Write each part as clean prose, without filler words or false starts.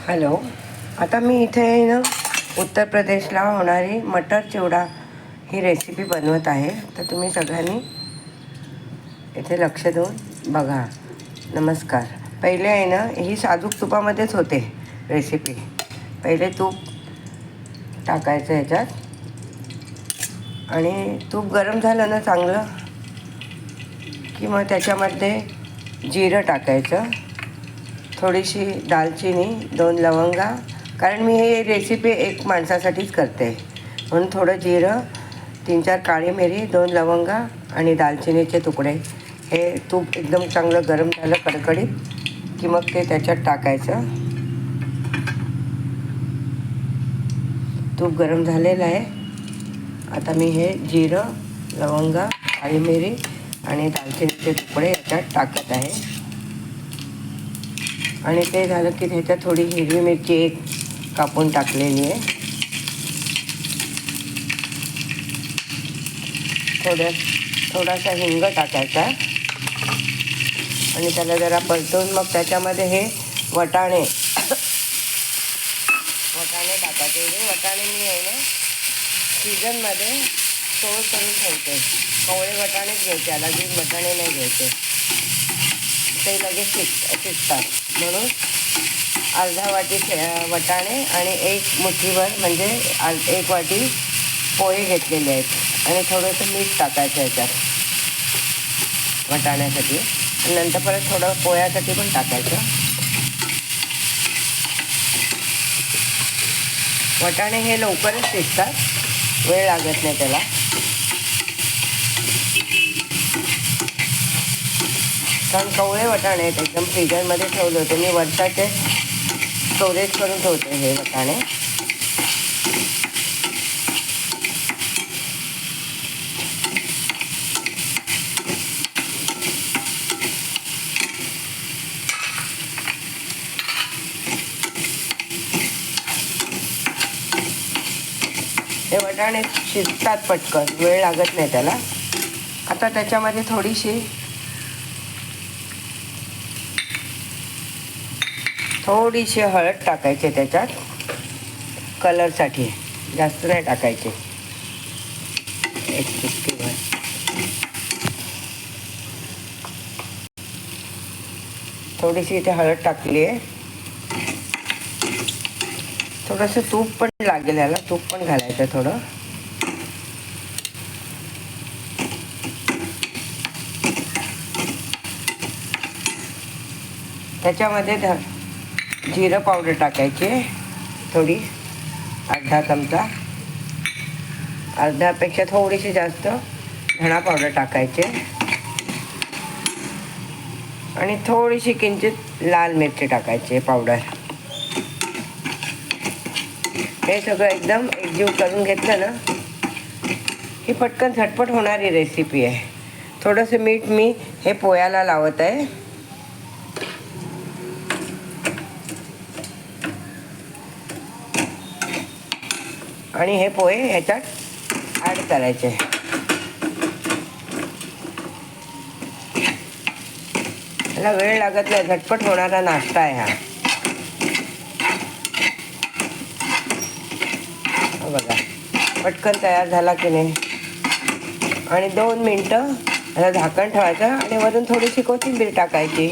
Hello. आता मी इथे ना उत्तर प्रदेशला होणारी मटर चिवडा ही रेसिपी बनवत आहे. तर तुम्ही सगळ्यांनी इथे लक्ष देऊन बघा. नमस्कार. पहिले आहे ना ही साजूक तुपामध्येच होते रेसिपी. पहिले तूप टाकायचं ह्याच्यात आणि तूप गरम झालं ना चांगलं की मग त्याच्यामध्ये जिरं टाकायचं, थोडीशी दालचिनी, 2 लवंगा. कारण मी हे रेसिपी एक माणसासाठीच करते म्हणून थोडं जिरं, 3-4 काळी मिरी, 2 लवंगा आणि दालचिनीचे तुकडे. हे तूप एकदम चांगलं गरम झालं कडकडीत की मग ते त्याच्यात टाकायचं. तूप गरम झालेलं आहे. आता मी हे जिरं, लवंगा, काळी मिरी आणि दालचिनीचे तुकडे याच्यात टाकत आहे. आणि ते झालं की ह्याच्यात थोडी हिरवी मिरची एक कापून टाकलेली आहे. थोडासा हिंग टाकायचा आणि त्याला जरा परतून मग त्याच्यामध्ये हे वटाणे टाकायचे. हे वटाणे मी आहे ना सीझनमध्ये स्टोअर करून ठेवते. कवळे वटाणेच घ्यायचे, अलगीच वटाणे नाही घ्यायचे, ते लगेच शिजतात. म्हणून अर्धा वाटी वटाणे आणि एक मुठीभर म्हणजे 1 वाटी पोहे घेतलेले आहेत आणि थोडंसं मीठ टाकायचं याच्यात वटाण्यासाठी. आणि नंतर परत थोडं पोह्यासाठी पण टाकायचं. वटाणे हे लवकरच शिजतात, वेळ लागत नाही त्याला. कारण कवळे वटाणे आहेत, एकदम फ्रीजरमध्ये ठेवले होते मी. वर्षाचे स्टोरेज करून ठेवते हे वटाणे. हे वटाणे शिजतात पटकन, वेळ लागत नाही त्याला. आता त्याच्यामध्ये थोडीशी हळद टाकायची त्याच्यात कलरसाठी. जास्त नाही टाकायची, एक चिटकीभर. थोडीशी इथे हळद टाकली आहे. थोडंसं तूप पण लागेल याला, तूप पण घालायचं थोडं. त्याच्यामध्ये जिरं पावडर टाकायची थोडी, अर्धा चमचा, अर्ध्यापेक्षा थोडीशी जास्त धणा पावडर टाकायचे आणि थोडीशी किंचित लाल मिरची टाकायची पावडर. हे सगळं एकदम एकजीव करून घेतलं ना ही पटकन झटपट होणारी रेसिपी आहे. थोडंसं मीठ मी हे पोह्याला लावत आहे. आणि हे पोहे ह्याच्यात ॲड करायचे. याला वेळ लागत नाही, झटपट होणारा नाश्ता आहे हा. बघा पटकन तयार झाला की नाही. आणि 2 मिनटं ह्याला झाकण ठेवायचं आणि वरून थोडीशी कोथिंबीर टाकायची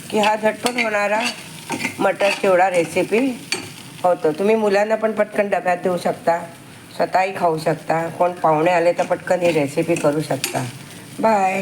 की हा झटपट होणारा मटर चिवडा रेसिपी होतो. तुम्ही मुलांना पण पटकन डब्यात देऊ शकता, स्वतःही खाऊ शकता. कोण पाहुणे आले तर पटकन ही रेसिपी करू शकता. बाय.